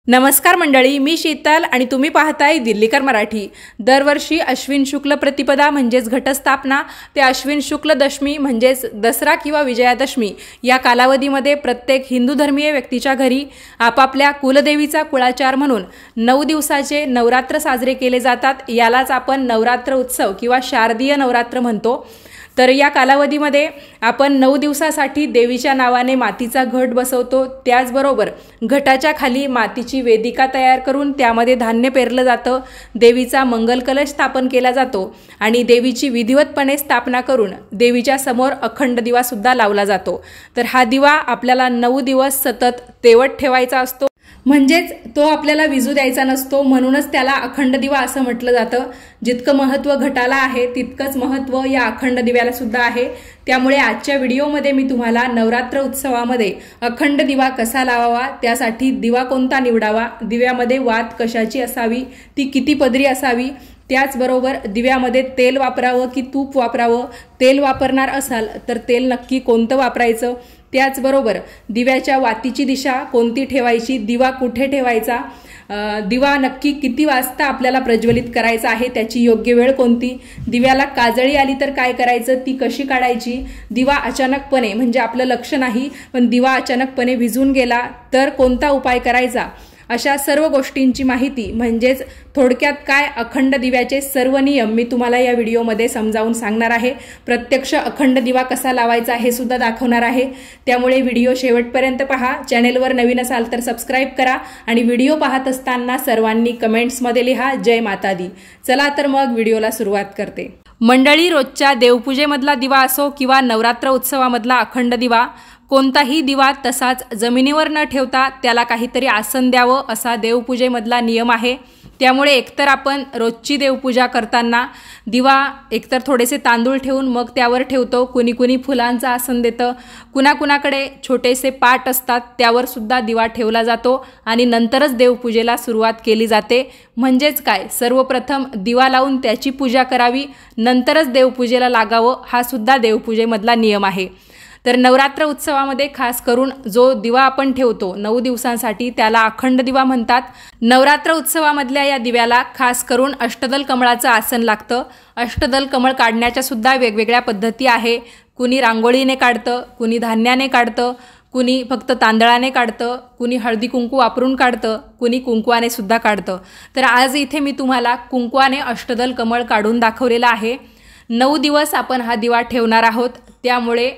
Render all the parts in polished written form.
नमस्कार मंडळी, मी शीतल आणि तुम्ही पाहताय दिल्लीकर मराठी। दरवर्षी अश्विन शुक्ल प्रतिपदा म्हणजेच घटस्थापना ते अश्विन शुक्ल दशमी म्हणजेच दसरा किंवा विजयादशमी या कालावधीमध्ये प्रत्येक हिंदू धर्मीय व्यक्तीच्या घरी आपापल्या कुलदेवीचा कुळाचार म्हणून 9 दिवसाचे नवरात्र साजरे केले जातात। यालाच आपण नवरात्र उत्सव किंवा शारदीय नवरात्र म्हणतो। तर या कालावधीमध्ये आपण 9 दिवसासाठी देवीच्या नावाने मातीचा घट बसवतो। त्याचबरोबर घटाच्या खाली मातीची वेदिका तयार करून त्यामध्ये धान्य पेरलं जातं। देवीचा मंगल कलश स्थापन केला जातो आणि देवीची विधिवतपणे स्थापना करून देवीच्या समोर अखंड दिवा सुद्धा लावला जातो। तर हा दिवा आपल्याला 9 दिवस सतत तेवत ठेवायचा असतो, म्हणजेच तो आपल्याला विझू द्यायचा नसतो। म्हणूनच त्याला अखंड दिवा असं म्हटलं जातं। जितकं महत्त्व घटाला आहे तितकंच महत्त्व या अखंड दिव्याला सुद्धा आहे। त्यामुळे आजच्या व्हिडिओमध्ये मी तुम्हाला नवरात्र उत्सवामध्ये अखंड दिवा कसा लावावा, त्यासाठी दिवा कोणता निवडावा, दिव्यामध्ये वात कशाची असावी, ती किती पदरी असावी, त्याचबरोबर दिव्यामध्ये तेल वापरावं की तूप वापरावं, तेल वापरणार असाल तर तेल नक्की कोणतं वापरायचं, त्याचबरोबर दिव्याच्या वातीची दिशा कोणती ठेवायची, दिवा कुठे ठेवायचा, दिवा नक्की किती वाजता आपल्याला प्रज्वलित करायचा आहे, त्याची योग्य वेळ कोणती, दिव्याला काजळी आली तर काय करायचं, ती कशी काढायची, दिवा अचानकपणे म्हणजे आपलं लक्ष नाही पण दिवा अचानकपणे विझून गेला तर कोणता उपाय करायचा, अशा सर्व गोष्टींची माहिती म्हणजेच थोडक्यात काय अखंड दिव्याचे सर्व नियम मी तुम्हाला या व्हिडिओमध्ये समजावून सांगणार आहे। प्रत्यक्ष अखंड दिवा कसा लावायचा हे सुद्धा दाखवणार आहे। त्यामुळे व्हिडिओ शेवटपर्यंत पहा। चॅनेलवर नवीन असाल तर सबस्क्राइब करा आणि व्हिडिओ पाहत असताना सर्वांनी कमेंट्समध्ये लिहा जय माता दी। चला तर मग व्हिडिओला सुरुवात करते। मंडळी, रोजच्या देवपूजेमधला दिवा असो किंवा नवरात्र उत्सवामधला अखंड दिवा, कोणताही दिवा तसाच जमिनीवर न ठेवता त्याला काहीतरी आसन द्यावं असा देवपूजेमधला नियम आहे। त्यामुळे एकतर आपण रोजची देवपूजा करताना दिवा एकतर थोडेसे तांदूळ ठेवून मग त्यावर ठेवतो, कुणी कुणी फुलांचं आसन देतं, कुणाकुणाकडे छोटेसे पाट असतात त्यावर सुद्धा दिवा ठेवला जातो आणि नंतरच देवपूजेला सुरुवात केली जाते। म्हणजेच काय, सर्वप्रथम दिवा लावून त्याची पूजा करावी, नंतरच देवपूजेला लागावं, हा सुद्धा देवपूजेमधला नियम आहे। तर नवरात्र उत्सवामध्ये खास करून जो दिवा आपण ठेवतो 9 दिवसांसाठी त्याला अखंड दिवा म्हणतात। नवरात्र उत्सवामधल्या या दिव्याला खास करून अष्टदल कमळाचं आसन लागतं। अष्टदल कमळ काढण्याच्या सुद्धा वेगवेगळ्या पद्धती आहे। कुणी रांगोळीने काढतं, कुणी धान्याने काढतं, कुणी फक्त तांदळाने काढतं, कुणी हळदी कुंकू वापरून काढतं, कुणी कुंकवाने सुद्धा काढतं। तर आज इथे मी तुम्हाला कुंकवाने अष्टदल कमळ काढून दाखवलेलं आहे। 9 दिवस आपण हा दिवा ठेवणार आहोत, त्यामुळे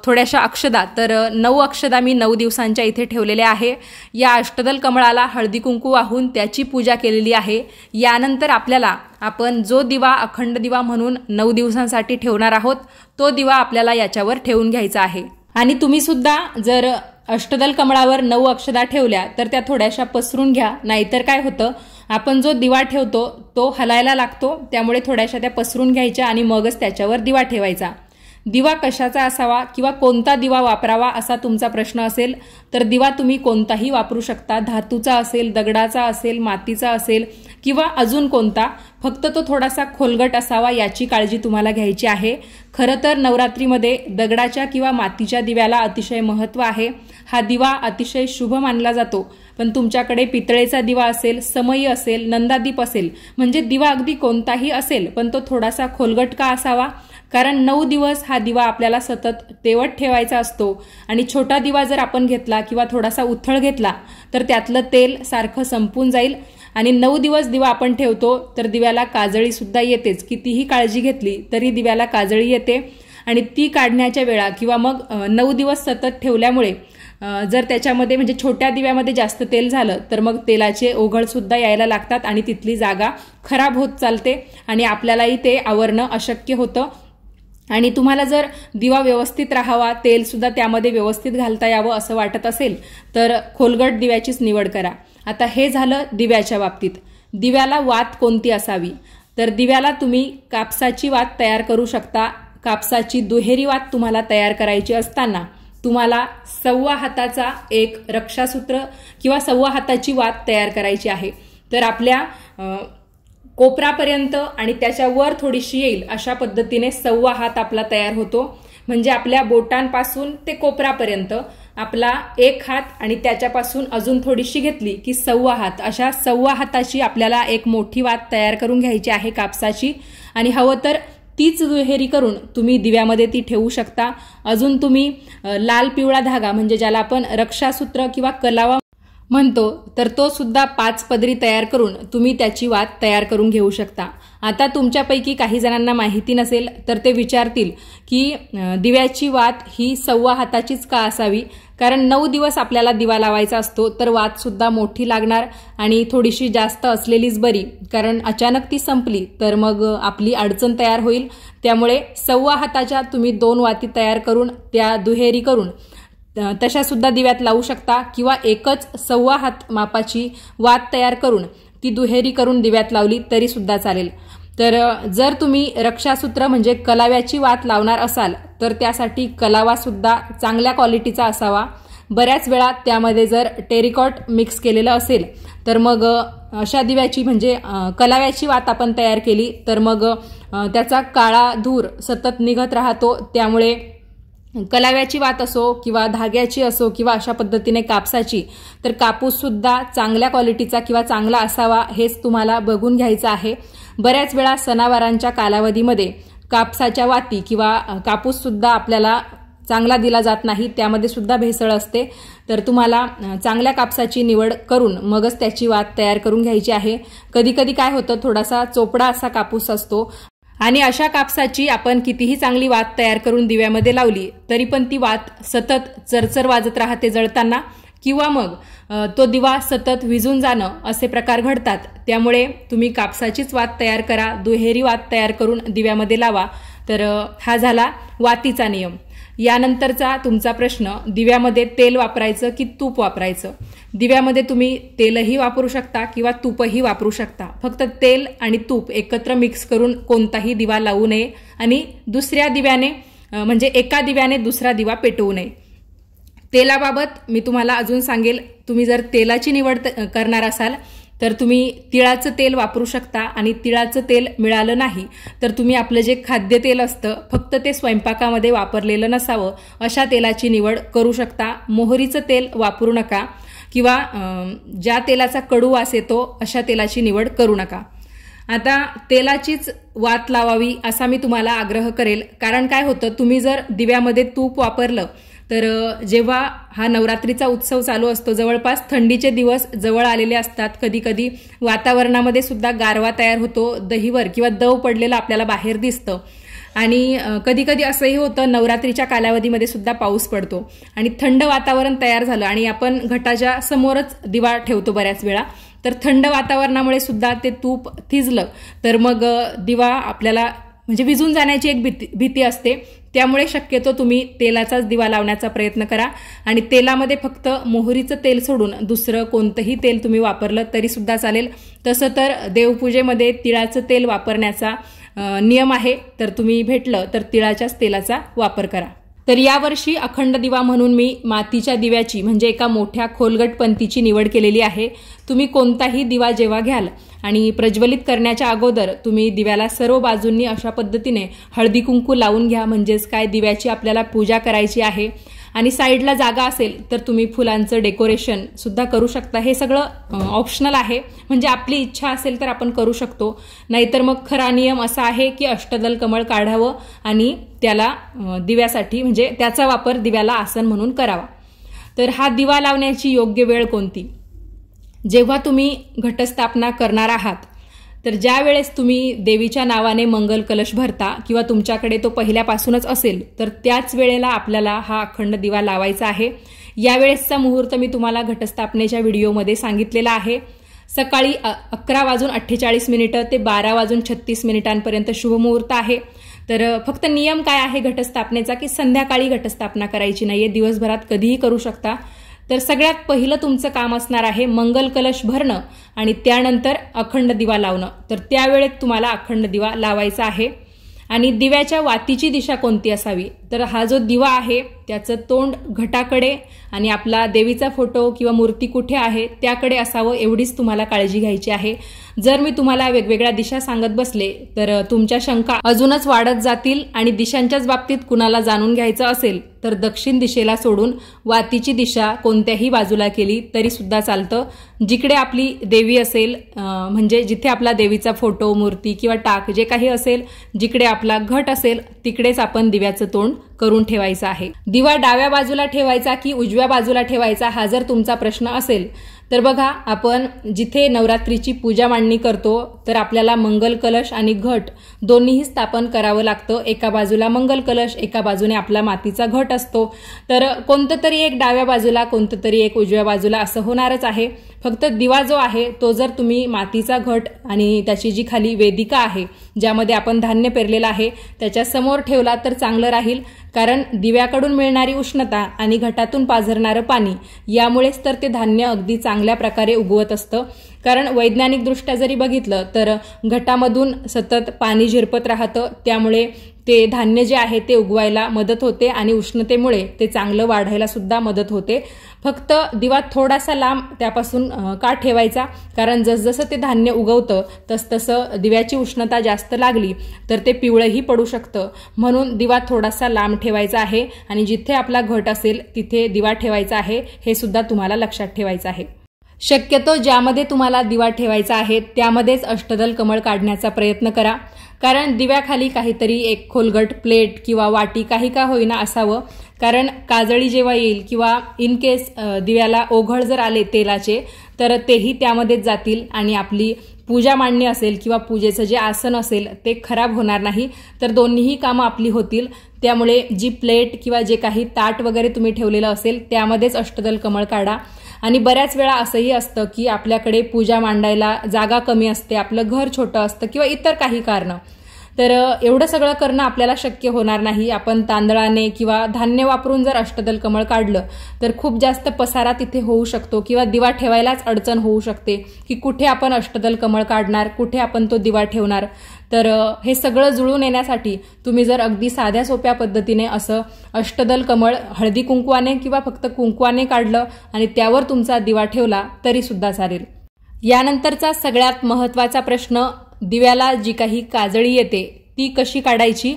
थोड्याशा अक्षदा, तर 9 अक्षदा मी 9 दिवसांच्या इथे ठेवलेल्या आहे। या अष्टदल कमळाला हळदी कुंकू वाहून त्याची पूजा केलेली आहे। यानंतर आपल्याला आपण जो दिवा अखंड दिवा म्हणून 9 दिवसांसाठी ठेवणार आहोत तो दिवा आपल्याला याच्यावर ठेवून घ्यायचा आहे। आणि तुम्ही सुद्धा जर अष्टदल कमळावर 9 अक्षदा ठेवल्या तर त्या थोड्याशा पसरून घ्या, नाहीतर काय होतं, आपण जो दिवा ठेवतो तो हलायला लागतो, त्यामुळे थोड्याशा त्या पसरून घ्यायच्या आणि मगच त्याच्यावर दिवा ठेवायचा। दिवा कशाचा असावा किंवा कोणता दिवा वापरावा असा तुमचा प्रश्न असेल तर दिवा तुम्ही कोणताही वापरू शकता। धातूचा असेल, दगडाचा असेल, मातीचा असेल किंवा अजून कोणता, फक्त तो थोडासा खोलगट असावा याची काळजी तुम्हाला घ्यायची आहे। खरं तर नवरात्रीमध्ये दगडाच्या किंवा मातीच्या दिव्याला अतिशय महत्त्व आहे। हा दिवा अतिशय शुभ मानला जातो। पण तुमच्याकडे पितळेचा दिवा असेल, समई असेल, नंदादीप असेल, म्हणजे दिवा अगदी कोणताही असेल पण तो थोडासा खोलगट का असावा, कारण 9 दिवस हा दिवा आपल्याला सतत तेवत ठेवायचा असतो आणि छोटा दिवा जर आपण घेतला किंवा थोडासा उथळ घेतला तर त्यातलं तेल सारखं संपून जाईल आणि 9 दिवस दिवा आपण ठेवतो तर दिव्याला काजळी सुद्धा येतेच। कितीही काळजी घेतली तरी दिव्याला काजळी येते आणि ती काढण्याच्या वेळा किंवा मग 9 दिवस सतत ठेवल्यामुळे जर त्याच्यामध्ये म्हणजे छोट्या दिव्यामध्ये जास्त तेल झालं तर मग तेलाचे ओघळ सुद्धा यायला लागतात आणि तिथली जागा खराब होत चालते आणि आपल्यालाही ते आवरणं अशक्य होतं। आणि तुम्हाला जर दिवा व्यवस्थित राहावा, तेल सुद्धा त्यामध्ये व्यवस्थित घालता यावं असं वाटत असेल तर खोलगट दिव्याचीच निवड करा। आता हे झालं दिव्याच्या बाबतीत। दिव्याला वात कोणती असावी, तर दिव्याला तुम्ही कापसाची वात तयार करू शकता। कापसाची दुहेरी वात तुम्हाला तयार करायची असताना तुम्हाला 1.25 हाताचा एक रक्षासूत्र किंवा 1.25 हाताची वात तयार करायची आहे। तर आपल्या कोपरापर्यंत आणि त्याच्यावर थोडीशी येईल अशा पद्धतीने 1.25 हात आपला तयार होतो। म्हणजे आपल्या बोटांपासून ते कोपरापर्यंत आपला एक हात आणि त्याच्यापासून अजून थोडीशी घेतली की सव्वा हात, अशा सव्वा हाताची आपल्याला एक मोठी वात तयार करून घ्यायची आहे कापसाची. आणि हवं तर तीच दुहेरी करून तुम्ही दिव्यामध्ये ती ठेवू शकता. अजून तुम्ही लाल पिवळा धागा म्हणजे ज्याला आपण रक्षासूत्र किंवा कलावा म्हणतो, तर तो सुद्धा 5 पदरी तयार करून तुम्ही त्याची वात तयार करून घेऊ शकता. आता तुमच्यापैकी काही जणांना माहिती नसेल तर ते विचारतील की दिव्याची वात ही सव्वा हाताचीच का असावी, कारण 9 दिवस आपल्याला दिवा लावायचा असतो, तर वात सुद्धा मोठी लागणार आणि थोडीशी जास्त असलेलीच बरी, कारण अचानक ती संपली तर मग आपली अडचण तयार होईल. त्यामुळे सव्वा हाताच्या तुम्ही 2 वाती तयार करून त्या दुहेरी करून तशा सुद्धा दिव्यात लावू शकता, किंवा एकच सव्वा हात मापाची वात तयार करून ती दुहेरी करून दिव्यात लावली तरी सुद्धा चालेल. तर जर तुम्ही रक्षासूत्र म्हणजे कलाव्याची वात लावणार असाल तर त्यासाठी कलावा सुद्धा चांगल्या क्वालिटीचा असावा. बऱ्याच वेळा त्यामध्ये जर टेरिकॉट मिक्स केलेलं असेल तर मग अशा दिव्याची म्हणजे कलाव्याची वात आपण तयार केली तर मग त्याचा काळा धूर सतत निघत राहतो. त्यामुळे कलाव्याची वात असो किंवा धाग्याची असो किंवा अशा पद्धतीने कापसाची, तर कापूस सुद्धा चांगल्या क्वालिटीचा किंवा चांगला असावा हेच तुम्हाला बघून घ्यायचं आहे. बऱ्याच वेळा सणावारांच्या कालावधीमध्ये कापसाच्या वाती किंवा कापूस सुद्धा आपल्याला चांगला दिला जात नाही, त्यामध्ये सुद्धा भेसळ असते. तर तुम्हाला चांगल्या कापसाची निवड करून मगच त्याची वात तयार करून घ्यायची आहे. कधी कधी काय होतं, थोडासा चोपडा असा कापूस असतो आणि अशा कापसाची आपण कितीही चांगली वात तयार करून दिव्यामध्ये लावली तरी पण ती वात सतत चरचर वाजत राहते जळताना, किंवा मग तो दिवा सतत विझून जाणं असे प्रकार घडतात. त्यामुळे तुम्ही कापसाचीच वात तयार करा, दुहेरी वात तयार करून दिव्यामध्ये लावा. तर हा झाला वातीचा नियम. यानंतरचा तुमचा प्रश्न, दिव्यामध्ये तेल वापरायचं की तूप वापरायचं. दिव्यामध्ये तुम्ही तेलही वापरू शकता किंवा तूपही वापरू शकता. फक्त तेल आणि तूप एकत्र मिक्स करून कोणताही दिवा लावू नये आणि दुसऱ्या दिव्याने म्हणजे एका दिव्याने दुसरा दिवा पेटवू नये. तेलाबाबत मी तुम्हाला अजून सांगेल, तुम्ही जर तेलाची निवड करणार असाल तर तुम्ही तिळाचं तेल वापरू शकता आणि तिळाचं तेल मिळालं नाही तर तुम्ही आपलं जे खाद्यतेल असतं फक्त ते स्वयंपाकामध्ये वापरलेलं नसावं अशा तेलाची निवड करू शकता. मोहरीचं तेल वापरू नका किंवा ज्या तेलाचा कडू वास येतो अशा तेलाची निवड करू नका. आता तेलाचीच वात लावावी असा मी तुम्हाला आग्रह करेल, कारण काय होतं, तुम्ही जर दिव्यामध्ये तूप वापरलं तर जेव्हा हा नवरात्रीचा उत्सव चालू असतो, जवळपास थंडीचे दिवस जवळ आलेले असतात, कधी कधी वातावरणामध्ये सुद्धा गारवा तयार होतो, दहीवर किंवा दव पडलेलं आपल्याला बाहेर दिसतं आणि कधी कधी असंही होतं नवरात्रीच्या कालावधीमध्ये सुद्धा पाऊस पडतो आणि थंड वातावरण तयार झालं आणि आपण घटाच्या समोरच दिवा ठेवतो बऱ्याच वेळा, तर थंड वातावरणामुळे सुद्धा ते तूप थिजलं तर मग दिवा आपल्याला म्हणजे विझून जाण्याची एक भीती असते. त्यामुळे शक्यतो तुम्ही तेलाचाच दिवा लावण्याचा प्रयत्न करा आणि तेलामध्ये फक्त मोहरीचं तेल सोडून दुसरं कोणतंही तेल तुम्ही वापरलं तरी सुद्धा चालेल. तसं तर देवपूजेमध्ये तिळाचं तेल वापरण्याचा नियम आहे, तर तुम्ही भेटलं तर तिळाच्याच तेलाचा वापर करा. तर यावर्षी अखंड दिवा म्हणून मी मातीच्या दिव्याची म्हणजे एका मोठ्या खोलगट पंतीची निवड केलेली आहे. तुम्ही कोणताही दिवा जेव्हा घ्याल आणि प्रज्वलित करण्याच्या अगोदर तुम्ही दिव्याला सर्व बाजूंनी अशा पद्धतीने हळदी कुंकू लावून घ्या, म्हणजेच काय दिव्याची आपल्याला पूजा करायची आहे. आणि साईडला जागा असेल तर तुम्ही फुलांचं डेकोरेशन सुद्धा करू शकता. हे सगळं ऑप्शनल आहे, म्हणजे आपली इच्छा असेल तर आपण करू शकतो, नाहीतर मग खरा नियम असा आहे की अष्टदल कमळ काढावं आणि त्याला दिव्यासाठी म्हणजे त्याचा वापर दिव्याला आसन म्हणून करावा. तर हा दिवा लावण्याची योग्य वेळ कोणती? जेव्हा तुम्ही घटस्थापना करणार आहात तर ज्या वेळेस तुम्ही देवीच्या नावाने मंगल कलश भरता किंवा तुमच्याकडे तो पहिल्यापासूनच असेल तर त्याच वेळेला आपल्याला हा अखंड दिवा लावायचा आहे. यावेळेसचा मुहूर्त मी तुम्हाला घटस्थापनेच्या व्हिडिओमध्ये सांगितलेला आहे. सकाळी 11:48 ते 12:36 शुभमुहूर्त आहे. तर फक्त नियम काय आहे घटस्थापनेचा की संध्याकाळी घटस्थापना करायची नाहीये, दिवसभरात कधीही करू शकता. तर सगळ्यात पहिलं तुमचं काम असणार आहे मंगल कलश भरणं आणि त्यानंतर अखंड दिवा लावणं. तर त्यावेळेत तुम्हाला अखंड दिवा लावायचा आहे. आणि दिव्याच्या वातीची दिशा कोणती असावी? तर हा जो दिवा आहे त्याचं तोंड घटाकडे आणि आपला देवीचा फोटो किंवा मूर्ती कुठे आहे त्याकडे असावं, एवढीच तुम्हाला काळजी घ्यायची आहे. जर मी तुम्हाला वेगवेगळ्या दिशा सांगत बसले तर तुमच्या शंका अजूनच वाढत जातील आणि दिशांच्याच बाबतीत कुणाला जाणून घ्यायचं असेल तर दक्षिण दिशेला सोडून वातीची दिशा कोणत्याही बाजूला केली तरी सुद्धा चालतं. जिकडे आपली देवी असेल, म्हणजे जिथे आपला देवीचा फोटो, मूर्ती किंवा टाक जे काही असेल, जिकडे आपला घट असेल तिकडेच आपण दिव्याचं तोंड करून ठेवायचं आहे. दिवा डाव्या बाजूला ठेवायचा की उजव्या बाजूला ठेवायचा हा जर तुमचा प्रश्न असेल तर बघा, आपण जिथे नवरात्रीची पूजा मांडणी करतो तर आपल्याला मंगल कलश आणि घट दोन्हीही स्थापन करावं लागतं. एका बाजूला मंगल कलश, एका बाजूने आपला मातीचा घट असतो. तर कोणतं तरी एक डाव्या बाजूला, कोणतं तरी एक उजव्या बाजूला असं होणारच आहे. फक्त दिवा जो आहे तो जर तुम्ही मातीचा घट आणि त्याची जी खाली वेदिका आहे ज्यामध्ये आपण धान्य पेरलेलं आहे त्याच्या समोर ठेवला तर चांगलं राहील. कारण दिव्याकडून मिळणारी उष्णता आणि घटातून पाझरणारं पाणी यामुळेच तर ते धान्य अगदी चांगल्या प्रकारे उगवत असतं. कारण वैज्ञानिकदृष्ट्या जरी बघितलं तर घटामधून सतत पाणी झिरपत राहतं, त्यामुळे ते धान्य जे आहे ते उगवायला मदत होते आणि उष्णतेमुळे ते चांगलं वाढायला सुद्धा मदत होते. फक्त दिवा थोडासा लांब त्यापासून का ठेवायचा, कारण जसजसं ते धान्य उगवतं तसतसं दिव्याची उष्णता जास्त लागली तर ते पिवळंही पडू शकतं. म्हणून दिवा थोडासा लांब ठेवायचा आहे आणि जिथे आपला घट असेल तिथे दिवा ठेवायचा आहे, हे सुद्धा तुम्हाला लक्षात ठेवायचं आहे. शक्यतो ज्यामध्ये तुम्हाला दिवा ठेवायचा आहे त्यामध्येच अष्टदल कमळ काढण्याचा प्रयत्न करा. कारण दिव्याखाली काहीतरी एक खोलगट प्लेट किंवा वाटी काही का होईना असावं. कारण काजळी जेव्हा येईल किंवा इन केस दिव्याला ओघळ जर आले तेलाचे तर तेही त्यामध्येच जातील आणि आपली पूजा मांडणी असेल किंवा पूजेचं जे आसन असेल ते खराब होणार नाही, तर दोन्हीही कामं आपली होतील. त्यामुळे जी प्लेट किंवा जे काही ताट वगैरे तुम्ही ठेवलेलं असेल त्यामध्येच अष्टदल कमळ काढा. आणि बऱ्याच वेळा असंही असतं की आपल्याकडे पूजा मांडायला जागा कमी असते, आपलं घर छोटं असतं किंवा इतर काही कारणं, तर एवढं सगळं करणं आपल्याला शक्य होणार नाही. आपण तांदळाने किंवा धान्य वापरून जर अष्टदल कमळ काढलं तर खूप जास्त पसारा तिथे होऊ शकतो किंवा दिवा ठेवायलाच अडचण होऊ शकते की कुठे आपण अष्टदल कमळ काढणार, कुठे आपण तो दिवा ठेवणार. तर हे सगळं जुळून येण्यासाठी तुम्ही जर अगदी साध्या सोप्या पद्धतीने असं अष्टदल कमळ हळदी कुंकवाने किंवा फक्त कुंकवाने काढलं आणि त्यावर तुमचा दिवा ठेवला तरी सुद्धा चालेल. यानंतरचा सगळ्यात महत्त्वाचा प्रश्न, दिव्याला जी काही काजळी येते ती कशी काढायची.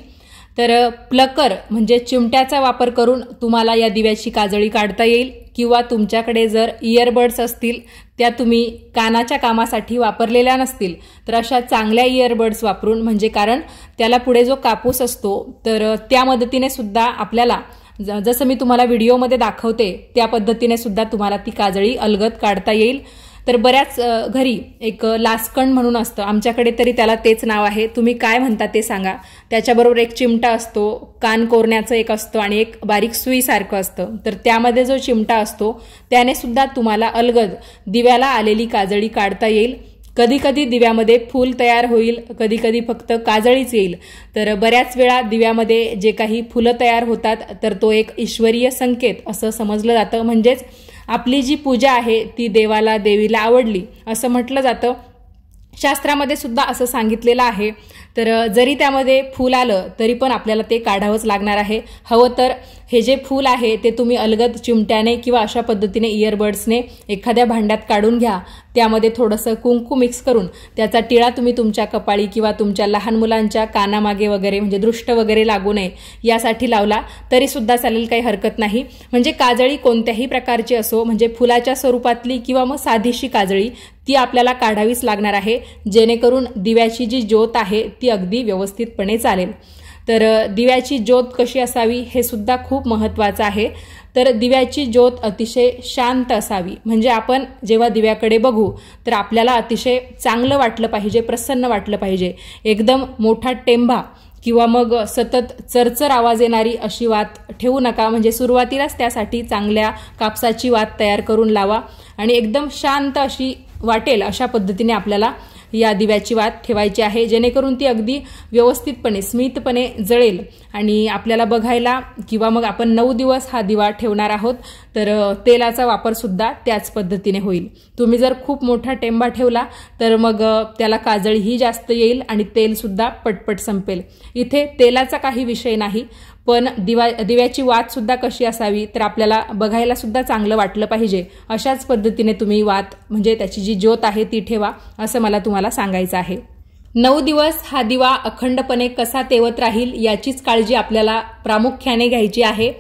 तर प्लकर म्हणजे चिमट्याचा वापर करून तुम्हाला या दिव्याची काजळी काढता येईल किंवा तुमच्याकडे जर इयरबड्स असतील, त्या तुम्ही कानाच्या कामासाठी वापरलेल्या नसतील तर अशा चांगल्या इयरबड्स वापरून, म्हणजे कारण त्याला पुढे जो कापूस असतो तर त्या मदतीने सुद्धा आपल्याला जसं मी तुम्हाला व्हिडिओमध्ये दाखवते त्या पद्धतीने सुद्धा तुम्हाला ती काजळी अलगद काढता येईल. तर बऱ्याच घरी एक लासकण म्हणून असतं, आमच्याकडे तरी त्याला तेच नाव आहे, तुम्ही काय म्हणता ते सांगा. त्याच्याबरोबर एक चिमटा असतो, कान कोरण्याचं एक असतं आणि एक बारीक सुईसारखं असतं. तर त्यामध्ये जो चिमटा असतो त्याने सुद्धा तुम्हाला अलगद दिव्याला आलेली काजळी काढता येईल. कधी कधी दिव्यामध्ये फूल तयार होईल, कधी कधी फक्त काजळीच येईल. तर बऱ्याच वेळा दिव्यामध्ये जे काही फुलं तयार होतात तर तो एक ईश्वरीय संकेत असं समजलं जातं. म्हणजेच आपली जी पूजा आहे ती देवाला, देवीला आवडली असं म्हटलं जातं. शास्त्रामध्ये सुद्धा असं सांगितलेलं आहे. तर जरी त्यामध्ये फूल आलं तरी पण आपल्याला ते काढावंच लागणार आहे. हवं तर हे जे फूल आहे ते तुम्ही अलगद चिमट्याने किंवा अशा पद्धतीने इयरबड्सने एखाद्या भांड्यात काढून घ्या. त्यामध्ये थोडंसं कुंकू मिक्स करून त्याचा टिळा तुम्ही तुमच्या कपाळी किंवा तुमच्या लहान मुलांच्या कानामागे वगैरे, म्हणजे दृष्ट वगैरे लागू नये यासाठी लावला तरी सुद्धा चालेल, काही हरकत नाही. म्हणजे काजळी कोणत्याही प्रकारची असो, म्हणजे फुलाच्या स्वरूपातली किंवा मग साधीशी काजळी, ती आपल्याला काढावीच लागणार आहे, जेणेकरून दिव्याची जी ज्योत आहे ती अगदी व्यवस्थितपणे चालेल. तर दिव्याची ज्योत कशी असावी हे सुद्धा खूप महत्त्वाचं आहे. तर दिव्याची ज्योत अतिशय शांत असावी, म्हणजे आपण जेव्हा दिव्याकडे बघू तर आपल्याला अतिशय चांगलं वाटलं पाहिजे, प्रसन्न वाटलं पाहिजे. एकदम मोठा टेंभा किंवा मग सतत चरचर आवाज येणारी अशी वात ठेवू नका. म्हणजे सुरुवातीलाच त्यासाठी चांगल्या कापसाची वात तयार करून लावा आणि एकदम शांत अशी वाटेल अशा पद्धतीने आपल्याला या दिव्याची वात ठेवायची आहे, जेणेकरून ती अगदी व्यवस्थितपणे स्मितपणे जळेल आणि आपल्याला बघायला, किंवा मग आपण 9 दिवस हा दिवा ठेवणार आहोत तर तेलाचा वापर सुद्धा त्याच पद्धतीने होईल. तुम्ही जर खूप मोठा टेंबा ठेवला तर मग त्याला काजळीही जास्त येईल आणि तेल सुद्धा पटपट संपेल. इथे तेलाचा काही विषय नाही, पण दिव्याची वात सुद्धा कशी असावी, तर आपल्याला बघायला सुद्धा चांगलं वाटलं पाहिजे. अशाच पद्धतीने तुम्ही वात म्हणजे त्याची जी ज्योत आहे ती ठेवा, असं मला तुम्हाला सांगायचं आहे. 9 दिवस हा दिवा अखंडपणे कसा तेवत राहील याचीच काळजी आपल्याला प्रामुख्याने घ्यायची आहे.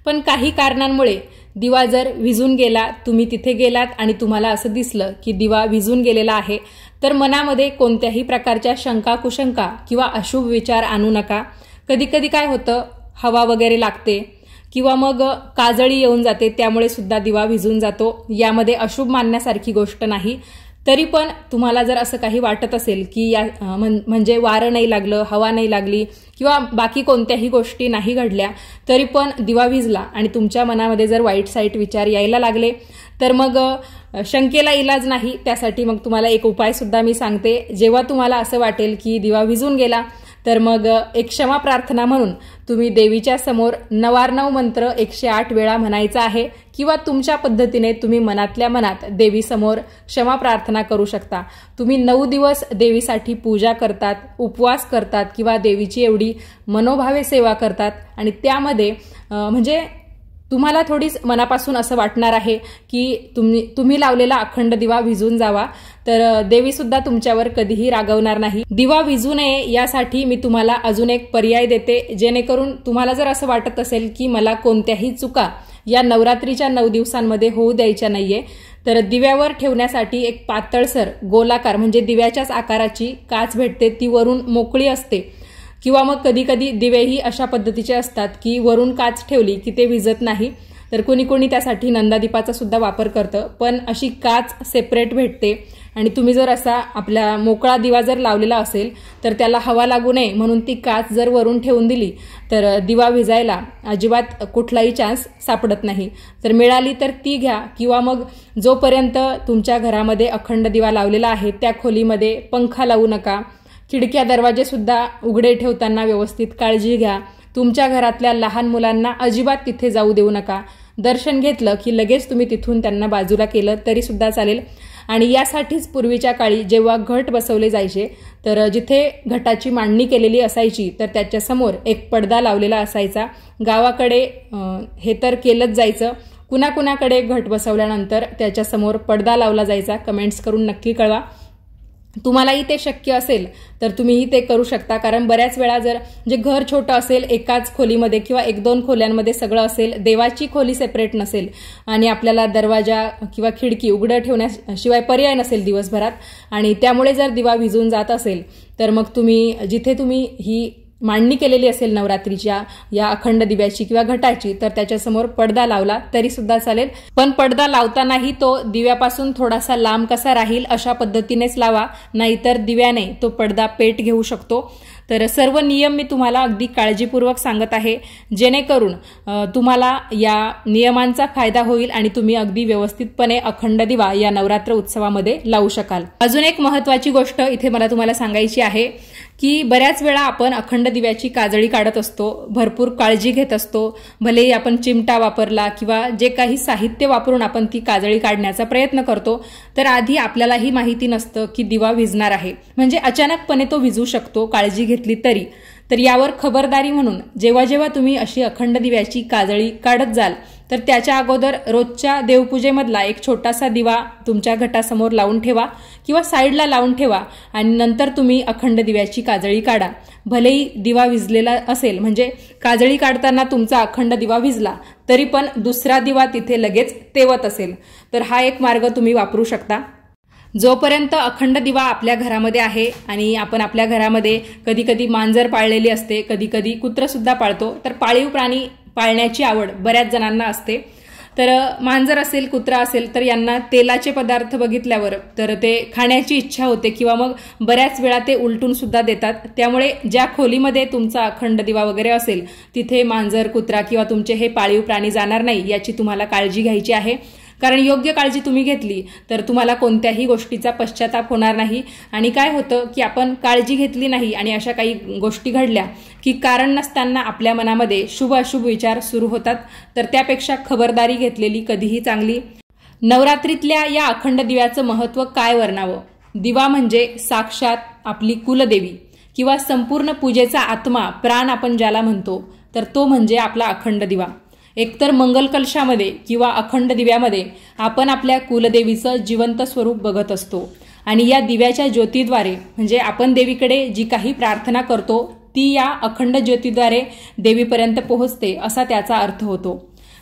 पण काही कारणांमुळे दिवा जर विझून गेला, तुम्ही तिथे गेलात आणि तुम्हाला असं दिसलं की दिवा विझून गेलेला आहे, तर मनामध्ये कोणत्याही प्रकारच्या शंका कुशंका किंवा अशुभ विचार आणू नका. कधी कधी काय होतं, हवा वगैरे लागते किंवा मग काजळी येऊन जाते, त्यामुळे सुद्धा दिवा विझून जातो. यामध्ये अशुभ मानण्यासारखी गोष्ट नाही. तरी पण तुम्हाला जर असं काही वाटत असेल की या म्हणजे वारं नाही लागलं, हवा नाही लागली किंवा बाकी कोणत्याही गोष्टी नाही घडल्या, तरी पण दिवा विझला आणि तुमच्या मनामध्ये जर वाईट साईट विचार यायला लागले, तर मग शंकेला इलाज नाही. त्यासाठी मग तुम्हाला एक उपाय सुद्धा मी सांगते. जेव्हा तुम्हाला असं वाटेल की दिवा विझून गेला, तर मग एक क्षमा प्रार्थना म्हणून तुम्ही देवीच्या समोर 9 मंत्र 108 वेळा म्हणायचा आहे किंवा तुमच्या पद्धतीने तुम्ही मनातल्या मनात देवीसमोर क्षमा प्रार्थना करू शकता. तुम्ही 9 दिवस देवीसाठी पूजा करतात, उपवास करतात किंवा देवीची एवढी मनोभावे सेवा करतात आणि त्यामध्ये म्हणजे तुम्हाला थोडीच मनापासून असं वाटणार आहे की तुम्ही लावलेला अखंड दिवा विझून जावा, तर देवी सुद्धा तुमच्यावर कधीही रागवणार नाही. दिवा विझू नये यासाठी मी तुम्हाला अजून एक पर्याय देते, जेणेकरून तुम्हाला जर असं वाटत असेल की मला कोणत्याही चुका या नवरात्रीच्या 9 दिवसांमध्ये होऊ द्यायच्या नाहीये, तर दिव्यावर ठेवण्यासाठी एक पातळसर गोलाकार म्हणजे दिव्याच्याच आकाराची काच भेटते. ती वरून मोकळी असते किंवा मग कधी कधी दिवेही अशा पद्धतीचे असतात की वरून काच ठेवली की ते विझत नाही, तर कोणी कोणी त्यासाठी नंदादीपाचा सुद्धा वापर करतं. पण अशी काच सेपरेट भेटते आणि तुम्ही जर असा आपला मोकळा दिवा जर लावलेला असेल, तर त्याला हवा लागू नये म्हणून ती काच जर वरून ठेवून दिली, तर दिवा विझायला अजिबात कुठलाही चान्स सापडत नाही. तर मिळाली तर ती घ्या किंवा मग जोपर्यंत तुमच्या घरामध्ये अखंड दिवा लावलेला आहे त्या खोलीमध्ये पंखा लावू नका. खिडक्या दरवाजे सुद्धा उघडे ठेवताना व्यवस्थित काळजी घ्या. तुमच्या घरातल्या लहान मुलांना अजिबात तिथे जाऊ देऊ नका. दर्शन घेतलं की लगेच तुम्ही तिथून त्यांना बाजूला केलं तरी सुद्धा चालेल. आणि यासाठीच पूर्वीच्या काळी जेव्हा घट बसवले जायचे, तर जिथे घटाची मांडणी केलेली असायची तर त्याच्यासमोर एक पडदा लावलेला असायचा. गावाकडे हे तर केलंच जायचं. कुणाकुणाकडे घट बसवल्यानंतर त्याच्यासमोर पडदा लावला जायचा, कमेंट्स करून नक्की कळवा. तुम्हालाही ते शक्य असेल तर तुम्हीही ते करू शकता. कारण बऱ्याच वेळा जर जे घर छोटं असेल, एकाच खोलीमध्ये किंवा 1-2 खोल्यांमध्ये सगळं असेल, देवाची खोली सेपरेट नसेल आणि आपल्याला दरवाजा किंवा खिडकी उघडं ठेवण्याशिवाय पर्याय नसेल दिवसभरात, आणि त्यामुळे जर दिवा विझून जात असेल, तर मग तुम्ही जिथे तुम्ही ही मांडणी केलेली असेल नवरात्रीच्या या अखंड दिव्याची किंवा घटाची, तर त्याच्यासमोर पडदा लावला तरी सुद्धा चालेल. पण पडदा लावतानाही तो दिव्यापासून थोडासा लांब कसा राहील अशा पद्धतीनेच लावा, नाहीतर दिव्याने तो पडदा पेट घेऊ शकतो. तर सर्व नियम मी तुम्हाला अगदी काळजीपूर्वक सांगत आहे, जेणेकरून तुम्हाला या नियमांचा फायदा होईल आणि तुम्ही अगदी व्यवस्थितपणे अखंड दिवा या नवरात्र उत्सवामध्ये लावू शकाल. अजून एक महत्त्वाची गोष्ट इथे मला तुम्हाला सांगायची आहे की बऱ्याच वेळा आपण अखंड दिव्याची काजळी काढत असतो, भरपूर काळजी घेत असतो. भलेही आपण चिमटा वापरला किंवा जे काही साहित्य वापरून आपण ती काजळी काढण्याचा प्रयत्न करतो, तर आधी आपल्यालाही माहिती नसतं की दिवा विझणार आहे, म्हणजे अचानकपणे तो विझू शकतो काळजी घेतली तरी. तर यावर खबरदारी म्हणून जेव्हा जेव्हा तुम्ही अशी अखंड दिव्याची काजळी काढत जाल, तर त्याच्या अगोदर रोजच्या देवपूजेमधला एक छोटासा दिवा तुमच्या घटासमोर लावून ठेवा किंवा साईडला लावून ठेवा आणि नंतर तुम्ही अखंड दिव्याची काजळी काढा. भलेही दिवा विझलेला असेल, म्हणजे काजळी काढताना तुमचा अखंड दिवा विझला तरी पण दुसरा दिवा तिथे लगेच तेवत असेल, तर हा एक मार्ग तुम्ही वापरू शकता. जोपर्यंत अखंड दिवा आपल्या घरामध्ये आहे आणि आपण आपल्या घरामध्ये कधी कधी मांजर पाळलेली असते, कधी कधी कुत्र सुद्धा पाळतो, तर पाळीव प्राणी पाळण्याची आवड बऱ्याच जणांना असते. तर मांजर असेल, कुत्रा असेल, तर यांना तेलाचे पदार्थ बघितल्यावर तर ते खाण्याची इच्छा होते किंवा मग बऱ्याच वेळा ते उलटून सुद्धा देतात. त्यामुळे ज्या खोलीमध्ये तुमचा अखंड दिवा वगैरे असेल तिथे मांजर, कुत्रा किंवा तुमचे हे पाळीव प्राणी जाणार नाही याची तुम्हाला काळजी घ्यायची आहे. कारण योग्य काळजी तुम्ही घेतली तर तुम्हाला कोणत्याही गोष्टीचा पश्चाताप होणार नाही. आणि काय होतं की आपण काळजी घेतली नाही आणि अशा काही गोष्टी घडल्या की कारण नसताना आपल्या मनामध्ये शुभ अशुभ विचार सुरू होतात. तर त्यापेक्षा खबरदारी घेतलेली कधीही चांगली. नवरात्रीतल्या या अखंड दिव्याचं महत्त्व काय वर्णावं. दिवा म्हणजे साक्षात आपली कुलदेवी किंवा संपूर्ण पूजेचा आत्मा, प्राण आपण ज्याला म्हणतो. तर तो म्हणजे आपला अखंड दिवा। एकतर मंगल कलशामध्ये किंवा अखंड दिव्यामध्ये आपण आपल्या कुलदेवीचं जिवंत स्वरूप बघत असतो आणि या दिव्याच्या ज्योतीद्वारे म्हणजे आपण देवीकडे जी काही प्रार्थना करतो ती या अखंड ज्योतीद्वारे देवीपर्यंत पोहोचते असा त्याचा अर्थ होतो।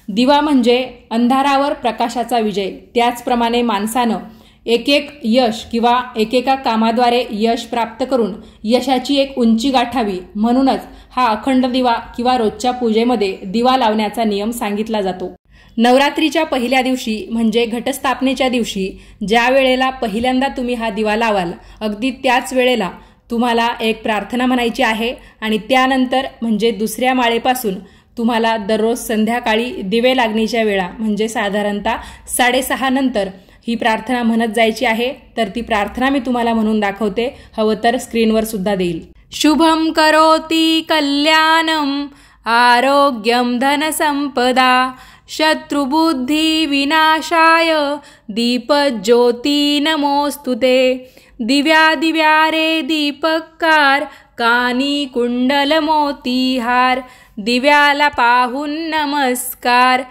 दिवा म्हणजे अंधारावर प्रकाशाचा विजय। त्याचप्रमाणे माणसानं एक यश किंवा एकेका कामाद्वारे यश प्राप्त करून यशाची एक उंची गाठावी म्हणूनच हा अखंड दिवा किंवा रोजच्या पूजेमध्ये दिवा लावण्याचा नियम सांगितला जातो। नवरात्रीच्या पहिल्या दिवशी म्हणजे घटस्थापनेच्या दिवशी ज्या वेळेला पहिल्यांदा तुम्ही हा दिवा लावाल अगदी त्याच वेळेला तुम्हाला एक प्रार्थना म्हणायची आहे आणि त्यानंतर म्हणजे दुसऱ्या माळेपासून तुम्हाला दररोज संध्याकाळी दिवे लागण्याच्या वेळा म्हणजे साधारणतः 6:30 नंतर ही प्रार्थना म्हणत जायची आहे। तर ती प्रार्थना मी तुम्हाला म्हणून दाखवते, हवं तर स्क्रीनवर सुद्धा देईल। शुभम करोति कल्याणम आरोग्यम धनसंपदा शत्रुबुद्धी विनाशाय दीपज्योती नमोस्तुते। दिव्या दिव्या रे दीपकार कानी कुंडल मोतीहार दिव्याला पाहून नमस्कार।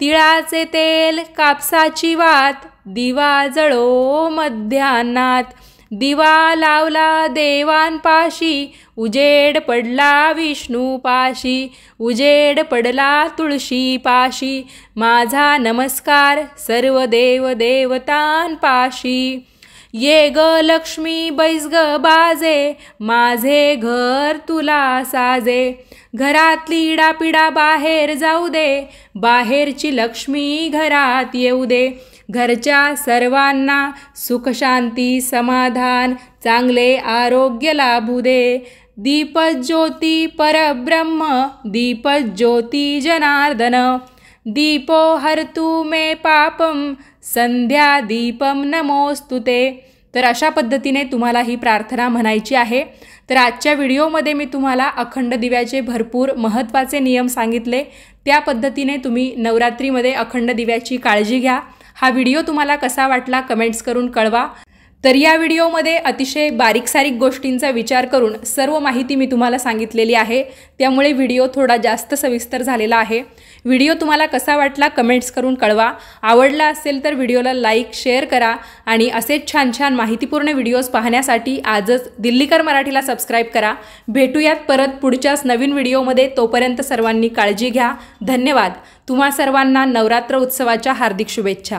तिळाचे तेल कापसाची वात दिवा जळो मध्यान्नात। दिवा लावला देवांपाशी उजेड पडला विष्णूपाशी उजेड पडला तुळशीपाशी। माझा नमस्कार सर्व देव देवतांपाशी। ये ग लक्ष्मी बैस ग बाजे माझे घर तुला साजे। घरातली इडापिडा बाहेर जाऊ दे बाहेरची लक्ष्मी घरात येऊ दे। घरच्या सर्वांना सुख शांती समाधान चांगले आरोग्य लाभू दे। दीपज्योती परब्रह्म दीपज्योती जनार्दन दीपो हरतु मे पापम संध्या दीपम नमोस्तुते। तर अशा पद्धतीने तुम्हाला ही प्रार्थना म्हणायची आहे। तर आजच्या व्हिडिओमध्ये मी तुम्हाला अखंड दिव्याचे भरपूर महत्त्वाचे नियम सांगितले, त्या पद्धतीने तुम्ही नवरात्रीमध्ये अखंड दिव्याची काळजी घ्या। हा व्हिडिओ तुम्हाला कसा वाटला कमेंट्स करून कळवा। तर या व्हिडिओमध्ये अतिशय बारीक सारीक गोष्टींचा विचार करून सर्व माहिती मी तुम्हाला सांगितलेली आहे, त्यामुळे व्हिडिओ थोडा जास्त सविस्तर झालेला आहे। व्हिडिओ तुम्हाला कसा वाटला कमेंट्स करून कळवा। आवडला असेल तर व्हिडिओला लाईक शेअर करा आणि असेच छान छान माहितीपूर्ण व्हिडिओज पाहण्यासाठी आजच दिल्लीकर मराठीला सबस्क्राईब करा। भेटूयात परत पुढच्याच नवीन व्हिडिओमध्ये, तोपर्यंत सर्वांनी काळजी घ्या। धन्यवाद। तुम्हा सर्वांना नवरात्र उत्सवाच्या हार्दिक शुभेच्छा।